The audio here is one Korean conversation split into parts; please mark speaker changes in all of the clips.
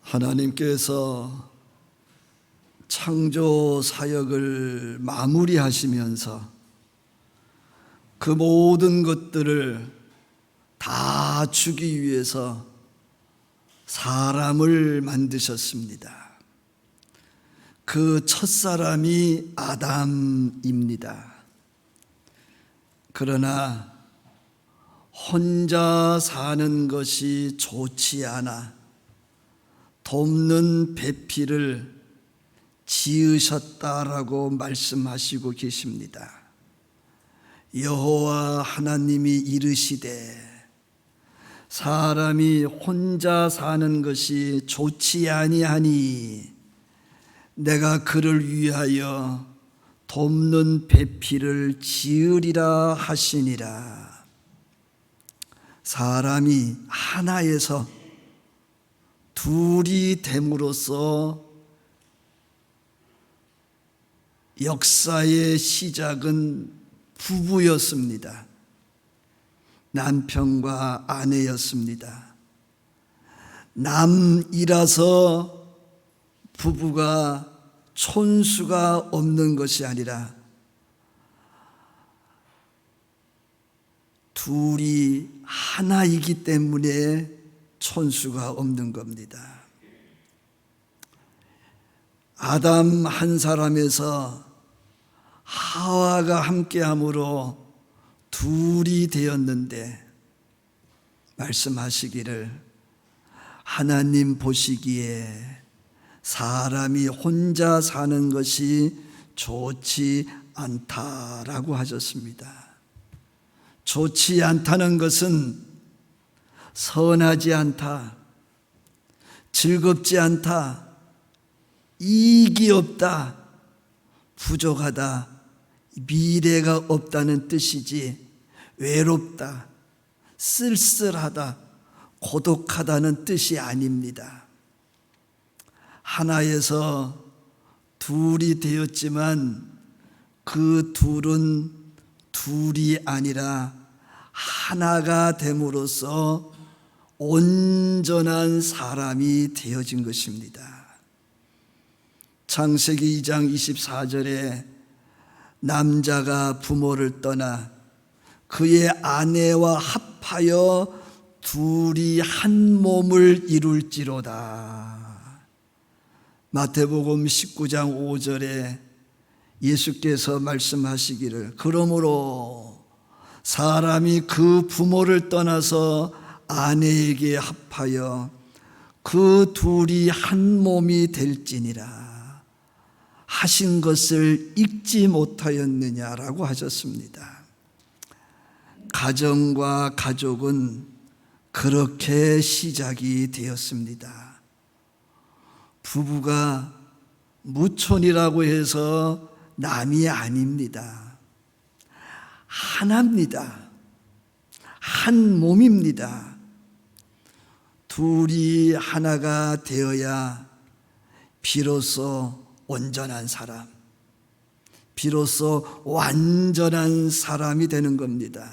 Speaker 1: 하나님께서 창조 사역을 마무리하시면서 그 모든 것들을 다 주기 위해서 사람을 만드셨습니다. 그 첫사람이 아담입니다. 그러나 혼자 사는 것이 좋지 않아 돕는 배필을 지으셨다라고 말씀하시고 계십니다. 여호와 하나님이 이르시되 사람이 혼자 사는 것이 좋지 아니하니 내가 그를 위하여 돕는 배필을 지으리라 하시니라. 사람이 하나에서 둘이 됨으로써 역사의 시작은 부부였습니다. 남편과 아내였습니다. 남이라서 부부가 촌수가 없는 것이 아니라 둘이 하나이기 때문에 촌수가 없는 겁니다. 아담 한 사람에서 하와가 함께함으로 둘이 되었는데 말씀하시기를 하나님 보시기에 사람이 혼자 사는 것이 좋지 않다라고 하셨습니다. 좋지 않다는 것은 선하지 않다, 즐겁지 않다, 이익이 없다, 부족하다, 미래가 없다는 뜻이지 외롭다, 쓸쓸하다, 고독하다는 뜻이 아닙니다. 하나에서 둘이 되었지만 그 둘은 둘이 아니라 하나가 됨으로써 온전한 사람이 되어진 것입니다. 창세기 2장 24절에 남자가 부모를 떠나 그의 아내와 합하여 둘이 한 몸을 이룰지로다. 마태복음 19장 5절에 예수께서 말씀하시기를 그러므로 사람이 그 부모를 떠나서 아내에게 합하여 그 둘이 한 몸이 될지니라 하신 것을 잊지 못하였느냐라고 하셨습니다. 가정과 가족은 그렇게 시작이 되었습니다. 부부가 무촌이라고 해서 남이 아닙니다. 하나입니다. 한 몸입니다. 둘이 하나가 되어야 비로소 온전한 사람, 비로소 완전한 사람이 되는 겁니다.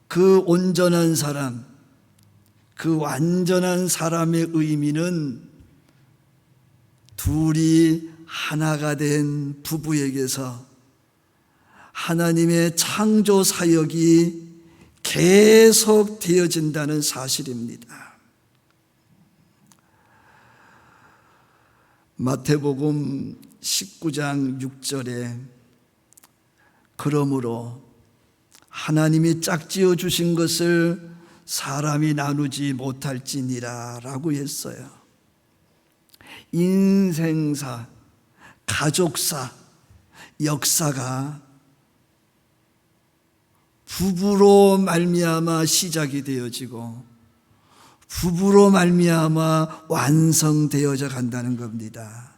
Speaker 1: 그 온전한 사람, 그 완전한 사람의 의미는 둘이 하나가 된 부부에게서 하나님의 창조 사역이 계속 되어진다는 사실입니다. 마태복음 19장 6절에 그러므로 하나님이 짝지어 주신 것을 사람이 나누지 못할지니라 라고 했어요. 인생사, 가족사, 역사가 부부로 말미암아 시작이 되어지고 부부로 말미암아 완성되어져 간다는 겁니다.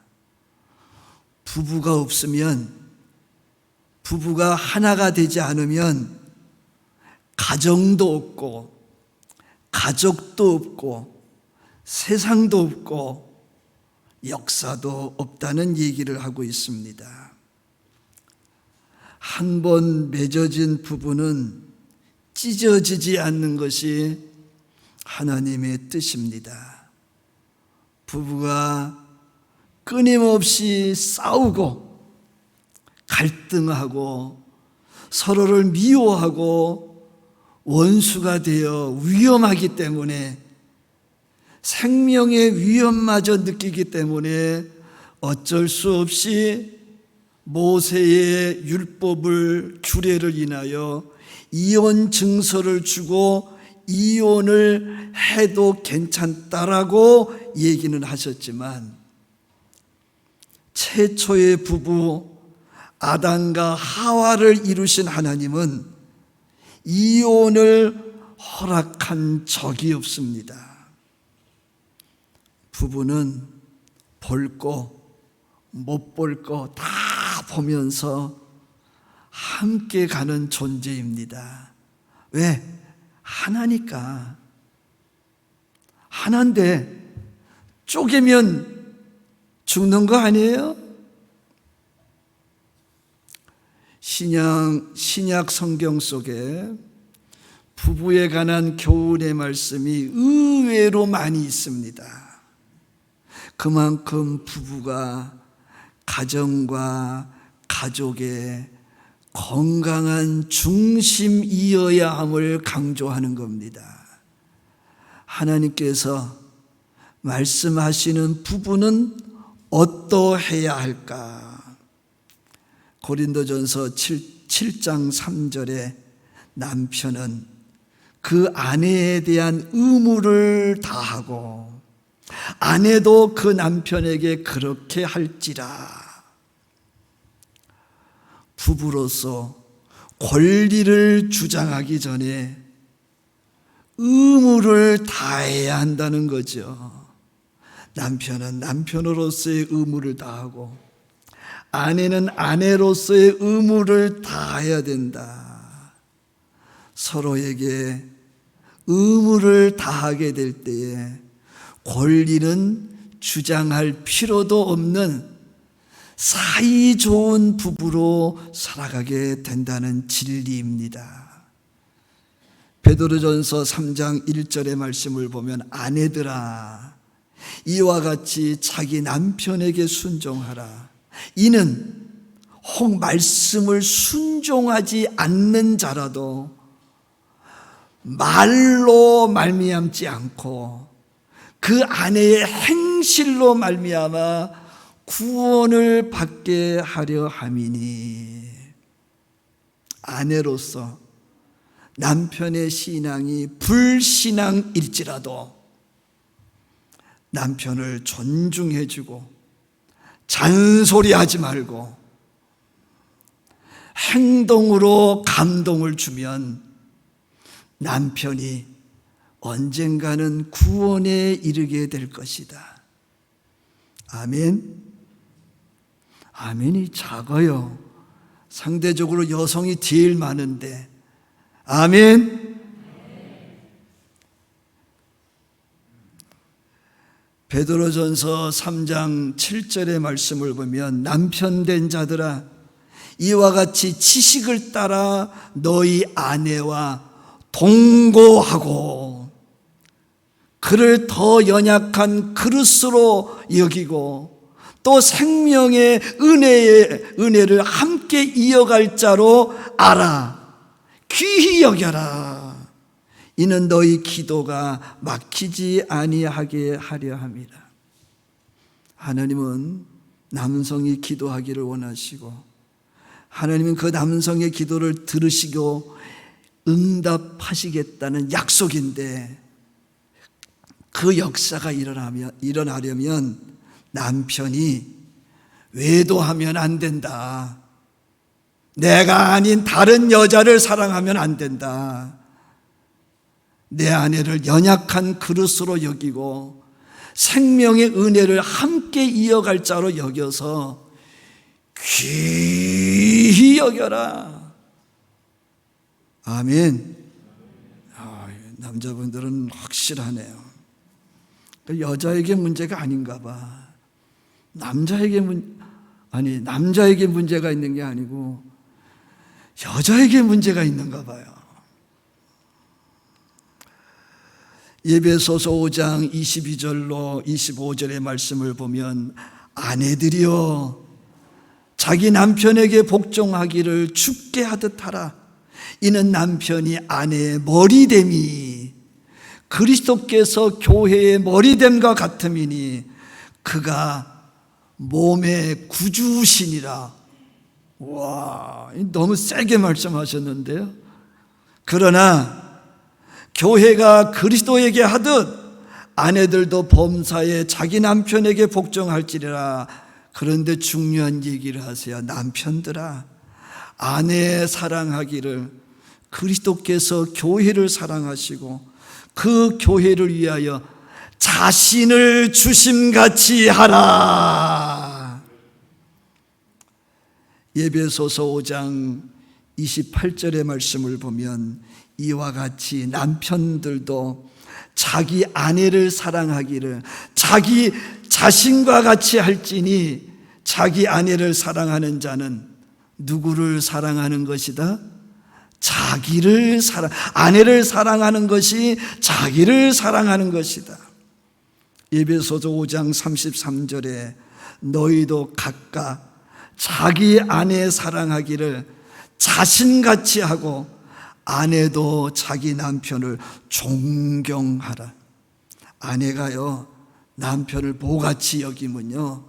Speaker 1: 부부가 없으면, 부부가 하나가 되지 않으면 가정도 없고 가족도 없고 세상도 없고 역사도 없다는 얘기를 하고 있습니다. 한 번 맺어진 부부는 찢어지지 않는 것이 하나님의 뜻입니다. 부부가 끊임없이 싸우고 갈등하고 서로를 미워하고 원수가 되어 위험하기 때문에, 생명의 위험마저 느끼기 때문에 어쩔 수 없이 모세의 율법을 규례를 인하여 이혼 증서를 주고 이혼을 해도 괜찮다라고 얘기는 하셨지만, 최초의 부부 아담과 하와를 이루신 하나님은 이혼을 허락한 적이 없습니다. 부부는 볼 거, 못 볼 거 다 보면서 함께 가는 존재입니다. 왜? 하나니까. 하나인데 쪼개면 죽는 거 아니에요? 신약 성경 속에 부부에 관한 교훈의 말씀이 의외로 많이 있습니다. 그만큼 부부가 가정과 가족의 건강한 중심이어야 함을 강조하는 겁니다. 하나님께서 말씀하시는 부부는 어떠해야 할까? 고린도전서 7장 3절에 남편은 그 아내에 대한 의무를 다하고 아내도 그 남편에게 그렇게 할지라. 부부로서 권리를 주장하기 전에 의무를 다해야 한다는 거죠. 남편은 남편으로서의 의무를 다하고 아내는 아내로서의 의무를 다해야 된다. 서로에게 의무를 다하게 될 때에 권리는 주장할 필요도 없는 사이 좋은 부부로 살아가게 된다는 진리입니다. 베드로전서 3장 1절의 말씀을 보면, 아내들아 이와 같이 자기 남편에게 순종하라. 이는 혹 말씀을 순종하지 않는 자라도 말로 말미암지 않고 그 아내의 행실로 말미암아 구원을 받게 하려 함이니. 아내로서 남편의 신앙이 불신앙일지라도 남편을 존중해주고 잔소리하지 말고 행동으로 감동을 주면 남편이 언젠가는 구원에 이르게 될 것이다. 아멘. 아멘이 작아요. 상대적으로 여성이 제일 많은데. 아멘. 베드로전서 3장 7절의 말씀을 보면, 남편 된 자들아 이와 같이 지식을 따라 너희 아내와 동거하고 그를 더 연약한 그릇으로 여기고 또 생명의 은혜를 함께 이어갈 자로 알아. 귀히 여겨라. 이는 너희 기도가 막히지 아니하게 하려 함이라. 하나님은 남성이 기도하기를 원하시고, 하나님은 그 남성의 기도를 들으시고 응답하시겠다는 약속인데, 그 역사가 일어나려면 남편이 외도하면 안 된다. 내가 아닌 다른 여자를 사랑하면 안 된다. 내 아내를 연약한 그릇으로 여기고 생명의 은혜를 함께 이어갈 자로 여겨서 귀히 여겨라. 아멘. 남자분들은 확실하네요. 여자에게 문제가 아닌가 봐. 남자에게 문제가 있는 게 아니고 여자에게 문제가 있는가 봐요. 에베소서 5장 22절로 25절의 말씀을 보면 아내들이여 자기 남편에게 복종하기를 죽게 하듯 하라. 이는 남편이 아내의 머리됨이 그리스도께서 교회의 머리됨과 같음이니 그가 몸의 구주시니라. 와, 너무 세게 말씀하셨는데요. 그러나 교회가 그리스도에게 하듯 아내들도 범사에 자기 남편에게 복종할지니라. 그런데 중요한 얘기를 하세요. 남편들아, 아내 사랑하기를 그리스도께서 교회를 사랑하시고 그 교회를 위하여 자신을 주심같이 하라. 에베소서 5장 28절의 말씀을 보면 이와 같이 남편들도 자기 아내를 사랑하기를 자기 자신과 같이 할지니 자기 아내를 사랑하는 자는 누구를 사랑하는 것이다? 아내를 사랑하는 것이 자기를 사랑하는 것이다. 에베소서 5장 33절에 너희도 각각 자기 아내 사랑하기를 자신같이 하고 아내도 자기 남편을 존경하라. 아내가요 남편을 보같이 여기면요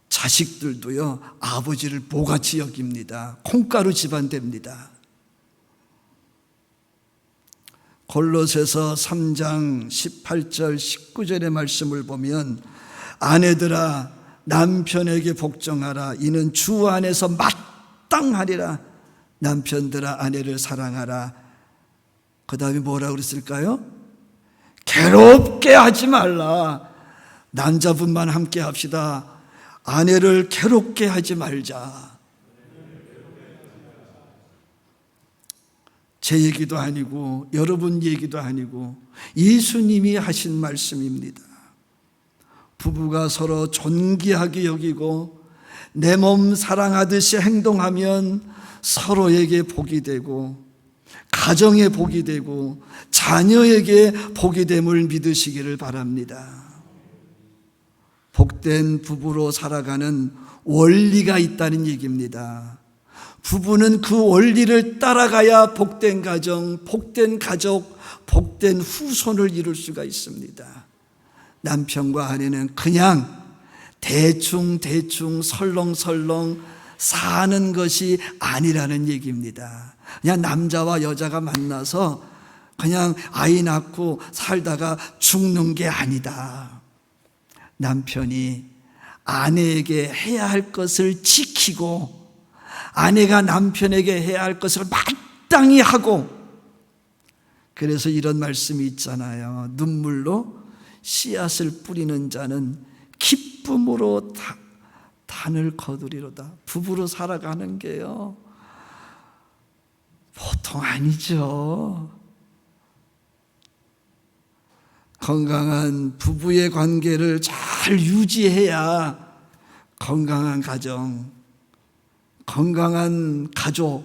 Speaker 1: 자식들도요 아버지를 보같이 여깁니다. 콩가루 집안 됩니다. 골로새서 3장 18절 19절의 말씀을 보면 아내들아 남편에게 복종하라. 이는 주 안에서 마땅하리라. 남편들아 아내를 사랑하라. 그 다음에 뭐라고 그랬을까요? 괴롭게 하지 말라. 남자분만 함께 합시다. 아내를 괴롭게 하지 말자. 제 얘기도 아니고 여러분 얘기도 아니고 예수님이 하신 말씀입니다. 부부가 서로 존귀하게 여기고 내 몸 사랑하듯이 행동하면 서로에게 복이 되고 가정에 복이 되고 자녀에게 복이 됨을 믿으시기를 바랍니다. 복된 부부로 살아가는 원리가 있다는 얘기입니다. 부부는 그 원리를 따라가야 복된 가정, 복된 가족, 복된 후손을 이룰 수가 있습니다. 남편과 아내는 그냥 대충 설렁설렁 사는 것이 아니라는 얘기입니다. 그냥 남자와 여자가 만나서 그냥 아이 낳고 살다가 죽는 게 아니다. 남편이 아내에게 해야 할 것을 지키고 아내가 남편에게 해야 할 것을 마땅히 하고, 그래서 이런 말씀이 있잖아요. 눈물로 씨앗을 뿌리는 자는 기쁨으로 단을 거두리로다. 부부로 살아가는 게요 보통 아니죠. 건강한 부부의 관계를 잘 유지해야 건강한 가정, 건강한 가족,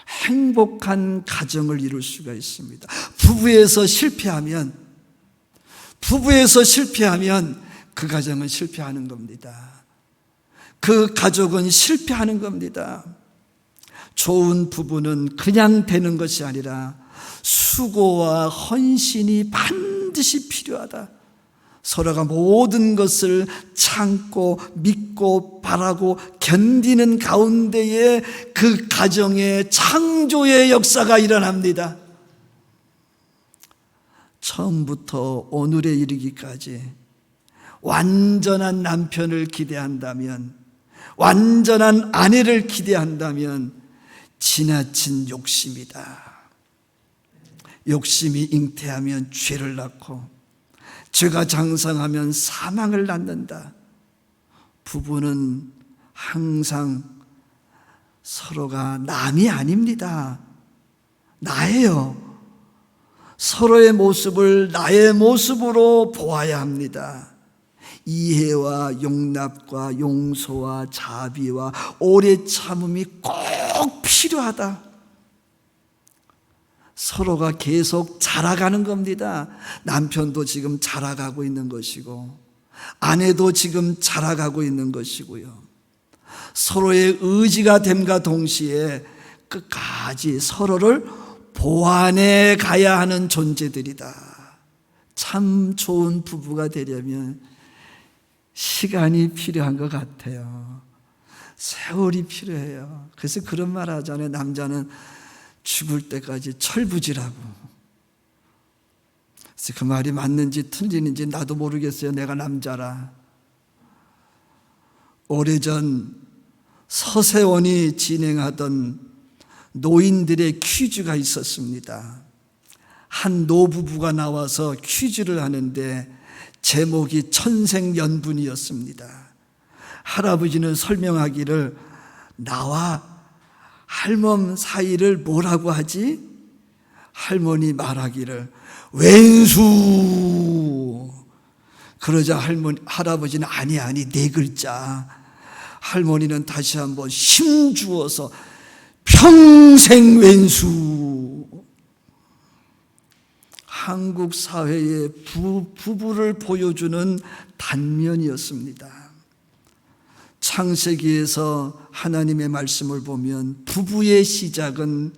Speaker 1: 행복한 가정을 이룰 수가 있습니다. 부부에서 실패하면 그 가정은 실패하는 겁니다. 그 가족은 실패하는 겁니다. 좋은 부부는 그냥 되는 것이 아니라 수고와 헌신이 반드시 필요하다. 서로가 모든 것을 참고 믿고 바라고 견디는 가운데에 그 가정의 창조의 역사가 일어납니다. 처음부터 오늘에 이르기까지 완전한 남편을 기대한다면, 완전한 아내를 기대한다면 지나친 욕심이다. 욕심이 잉태하면 죄를 낳고 죄가 장성하면 사망을 낳는다. 부부는 항상 서로가 남이 아닙니다. 나예요. 서로의 모습을 나의 모습으로 보아야 합니다. 이해와 용납과 용서와 자비와 오래 참음이 꼭 필요하다. 서로가 계속 자라가는 겁니다. 남편도 지금 자라가고 있는 것이고 아내도 지금 자라가고 있는 것이고요. 서로의 의지가 됨과 동시에 끝까지 서로를 보완해 가야 하는 존재들이다. 참 좋은 부부가 되려면 시간이 필요한 것 같아요. 세월이 필요해요. 그래서 그런 말 하잖아요. 남자는 죽을 때까지 철부지라고. 그래서 그 말이 맞는지 틀리는지 나도 모르겠어요. 내가 남자라. 오래전 서세원이 진행하던 노인들의 퀴즈가 있었습니다. 한 노부부가 나와서 퀴즈를 하는데 제목이 천생연분이었습니다. 할아버지는 설명하기를 나와 할멈 사이를 뭐라고 하지? 할머니 말하기를 왼수. 그러자 할아버지는 아니 네 글자. 할머니는 다시 한번 힘주어서 평생 왼수. 한국 사회의 부부를 보여주는 단면이었습니다. 창세기에서 하나님의 말씀을 보면 부부의 시작은,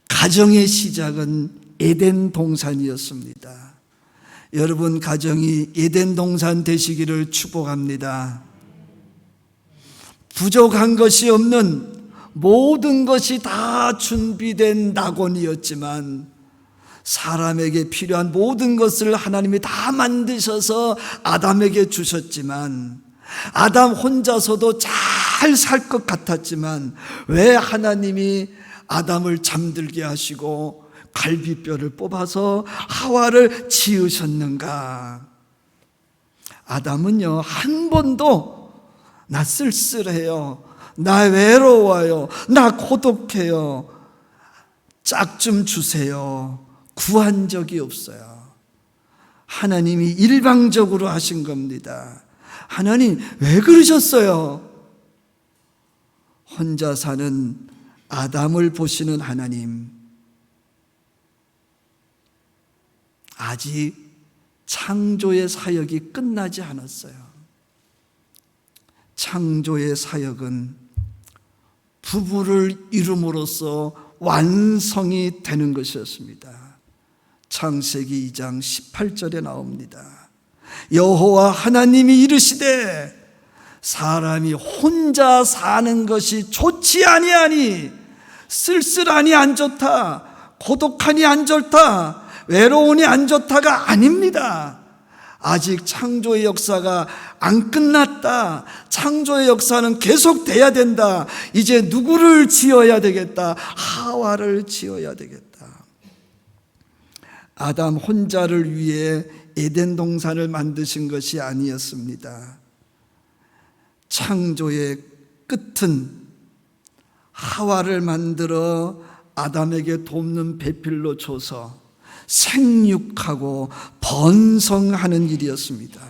Speaker 1: 가정의 시작은 에덴 동산이었습니다. 여러분 가정이 에덴 동산 되시기를 축복합니다. 부족한 것이 없는, 모든 것이 다 준비된 낙원이었지만 사람에게 필요한 모든 것을 하나님이 다 만드셔서 아담에게 주셨지만 아담 혼자서도 잘 살 것 같았지만 왜 하나님이 아담을 잠들게 하시고 갈비뼈를 뽑아서 하와를 지으셨는가? 아담은요, 한 번도 나 쓸쓸해요, 나 외로워요, 나 고독해요, 짝 좀 주세요 구한 적이 없어요. 하나님이 일방적으로 하신 겁니다. 하나님 왜 그러셨어요? 혼자 사는 아담을 보시는 하나님, 아직 창조의 사역이 끝나지 않았어요. 창조의 사역은 부부를 이룸으로써 완성이 되는 것이었습니다. 창세기 2장 18절에 나옵니다. 여호와 하나님이 이르시되 사람이 혼자 사는 것이 좋지 아니하니, 쓸쓸하니 안 좋다, 고독하니 안 좋다, 외로우니 안 좋다가 아닙니다. 아직 창조의 역사가 안 끝났다. 창조의 역사는 계속돼야 된다. 이제 누구를 지어야 되겠다? 하와를 지어야 되겠다. 아담 혼자를 위해 에덴 동산을 만드신 것이 아니었습니다. 창조의 끝은 하와를 만들어 아담에게 돕는 배필로 줘서 생육하고 번성하는 일이었습니다.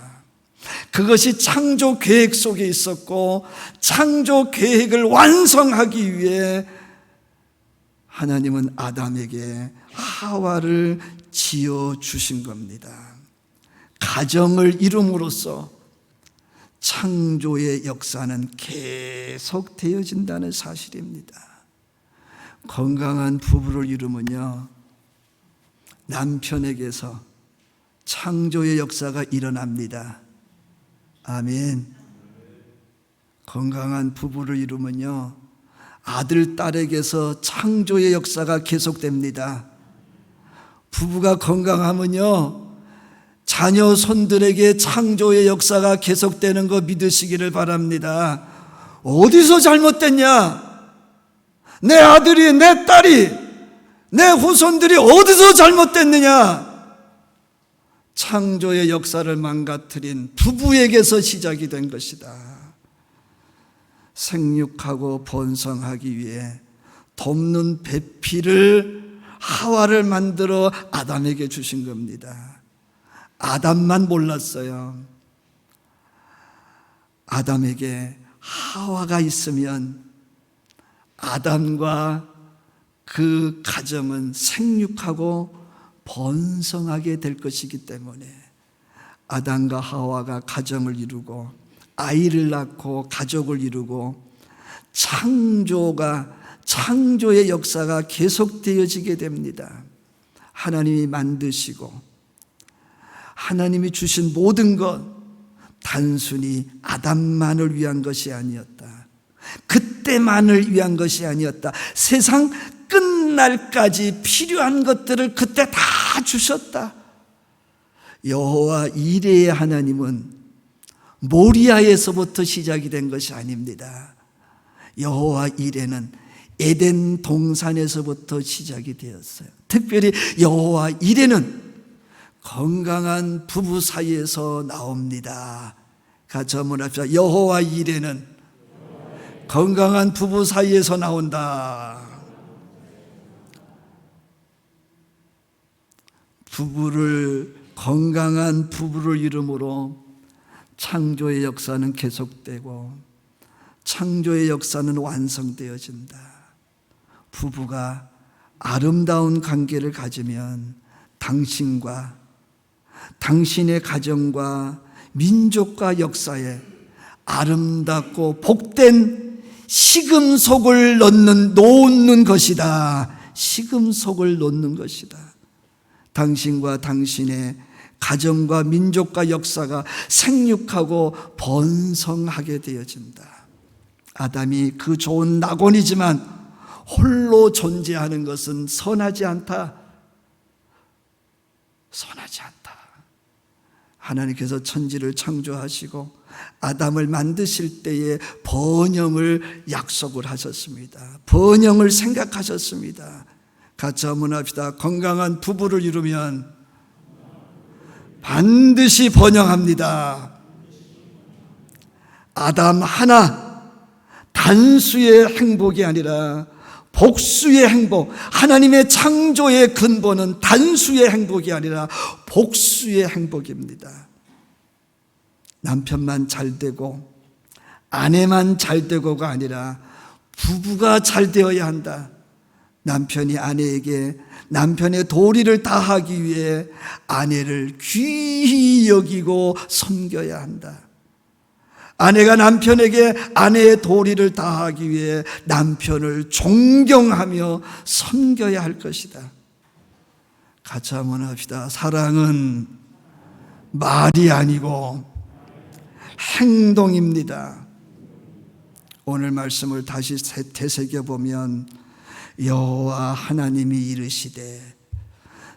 Speaker 1: 그것이 창조 계획 속에 있었고, 창조 계획을 완성하기 위해 하나님은 아담에게 하와를 지어 주신 겁니다. 가정을 이룸으로써 창조의 역사는 계속 되어진다는 사실입니다. 건강한 부부를 이루면요, 남편에게서 창조의 역사가 일어납니다. 아멘. 건강한 부부를 이루면요, 아들, 딸에게서 창조의 역사가 계속됩니다. 부부가 건강하면요, 자녀, 손들에게 창조의 역사가 계속되는 거 믿으시기를 바랍니다. 어디서 잘못됐냐? 내 아들이, 내 딸이, 내 후손들이 어디서 잘못됐느냐? 창조의 역사를 망가뜨린 부부에게서 시작이 된 것이다. 생육하고 번성하기 위해 돕는 배필을, 하와를 만들어 아담에게 주신 겁니다. 아담만 몰랐어요. 아담에게 하와가 있으면 아담과 그 가정은 생육하고 번성하게 될 것이기 때문에 아담과 하와가 가정을 이루고 아이를 낳고 가족을 이루고 창조의 역사가 계속되어지게 됩니다. 하나님이 만드시고 하나님이 주신 모든 것 단순히 아담만을 위한 것이 아니었다. 그때만을 위한 것이 아니었다. 세상 끝날까지 필요한 것들을 그때 다 주셨다. 여호와 이레의 하나님은 모리아에서부터 시작이 된 것이 아닙니다. 여호와 이레는 에덴 동산에서부터 시작이 되었어요. 특별히 여호와 이레는 건강한 부부 사이에서 나옵니다. 같이 한번 합시다. 여호와 이레는 건강한 부부 사이에서 나온다. 건강한 부부를 이름으로 창조의 역사는 계속되고 창조의 역사는 완성되어진다. 부부가 아름다운 관계를 가지면 당신과 당신의 가정과 민족과 역사에 아름답고 복된 시금석을 놓는 것이다. 시금석을 놓는 것이다. 당신과 당신의 가정과 민족과 역사가 생육하고 번성하게 되어진다. 아담이 그 좋은 낙원이지만 홀로 존재하는 것은 선하지 않다. 선하지 않다. 하나님께서 천지를 창조하시고 아담을 만드실 때에 번영을 약속을 하셨습니다. 번영을 생각하셨습니다. 같이 한번 합시다. 건강한 부부를 이루면 반드시 번영합니다. 아담 하나 단수의 행복이 아니라 복수의 행복. 하나님의 창조의 근본은 단수의 행복이 아니라 복수의 행복입니다. 남편만 잘 되고 아내만 잘 되고가 아니라 부부가 잘 되어야 한다. 남편이 아내에게 남편의 도리를 다하기 위해 아내를 귀히 여기고 섬겨야 한다. 아내가 남편에게 아내의 도리를 다하기 위해 남편을 존경하며 섬겨야 할 것이다. 같이 한번 합시다. 사랑은 말이 아니고 행동입니다. 오늘 말씀을 다시 되새겨보면 여호와 하나님이 이르시되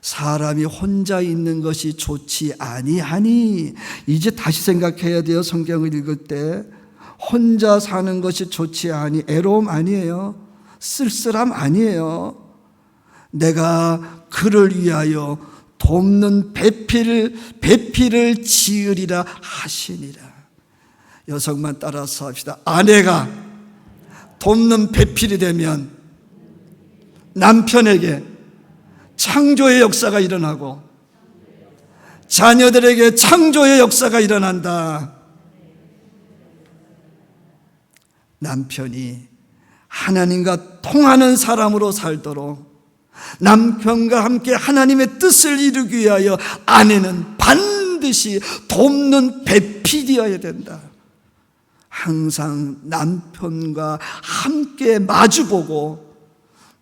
Speaker 1: 사람이 혼자 있는 것이 좋지 아니하니. 이제 다시 생각해야 돼요. 성경을 읽을 때 혼자 사는 것이 좋지 아니. 애로움 아니에요. 쓸쓸함 아니에요. 내가 그를 위하여 돕는 배필을 지으리라 하시니라. 여성만 따라서 합시다. 아내가 돕는 배필이 되면 남편에게 창조의 역사가 일어나고 자녀들에게 창조의 역사가 일어난다. 남편이 하나님과 통하는 사람으로 살도록 남편과 함께 하나님의 뜻을 이루기 위하여 아내는 반드시 돕는 배필이어야 된다. 항상 남편과 함께 마주보고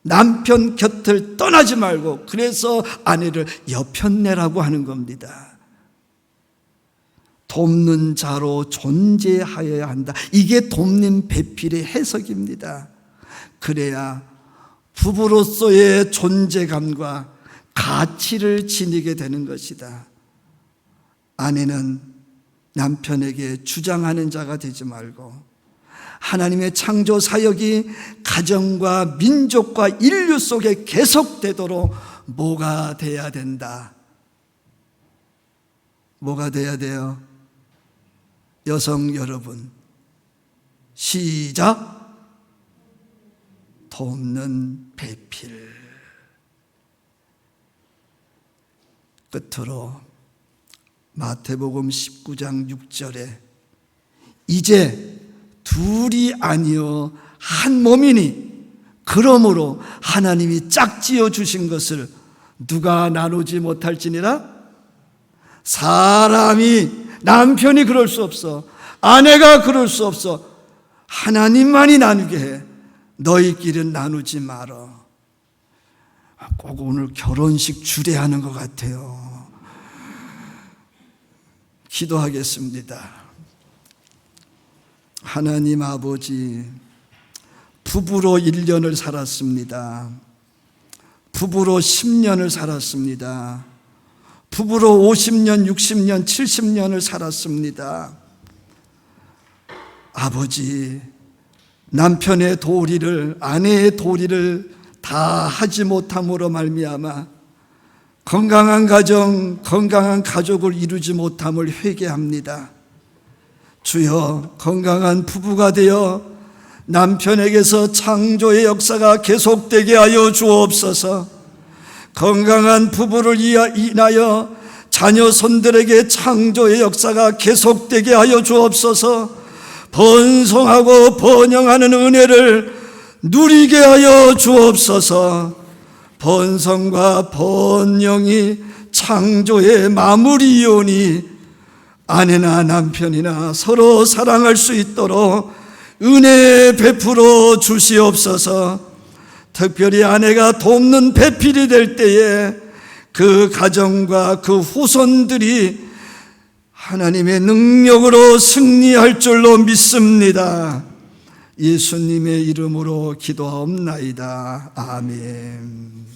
Speaker 1: 남편 곁을 떠나지 말고, 그래서 아내를 여편네라고 하는 겁니다. 돕는 자로 존재하여야 한다. 이게 돕는 배필의 해석입니다. 그래야 부부로서의 존재감과 가치를 지니게 되는 것이다. 아내는 남편에게 주장하는 자가 되지 말고 하나님의 창조 사역이 가정과 민족과 인류 속에 계속되도록 뭐가 돼야 된다? 뭐가 돼야 돼요? 여성 여러분, 시작! 돕는 배필. 끝으로 마태복음 19장 6절에 이제 둘이 아니요 한 몸이니 그러므로 하나님이 짝지어 주신 것을 누가 나누지 못할지니라? 사람이, 남편이 그럴 수 없어, 아내가 그럴 수 없어. 하나님만이 나누게 해. 너희끼리는 나누지 말어. 꼭 오늘 결혼식 주례하는 것 같아요. 기도하겠습니다. 하나님 아버지, 부부로 1년을 살았습니다. 부부로 10년을 살았습니다. 부부로 50년, 60년, 70년을 살았습니다. 아버지, 남편의 도리를, 아내의 도리를 다 하지 못함으로 말미암아 건강한 가정, 건강한 가족을 이루지 못함을 회개합니다. 주여, 건강한 부부가 되어 남편에게서 창조의 역사가 계속되게 하여 주옵소서. 건강한 부부를 인하여 자녀손들에게 창조의 역사가 계속되게 하여 주옵소서. 번성하고 번영하는 은혜를 누리게 하여 주옵소서. 번성과 번영이 창조의 마무리이오니 아내나 남편이나 서로 사랑할 수 있도록 은혜 베풀어 주시옵소서. 특별히 아내가 돕는 배필이 될 때에 그 가정과 그 후손들이 하나님의 능력으로 승리할 줄로 믿습니다. 예수님의 이름으로 기도하옵나이다. 아멘.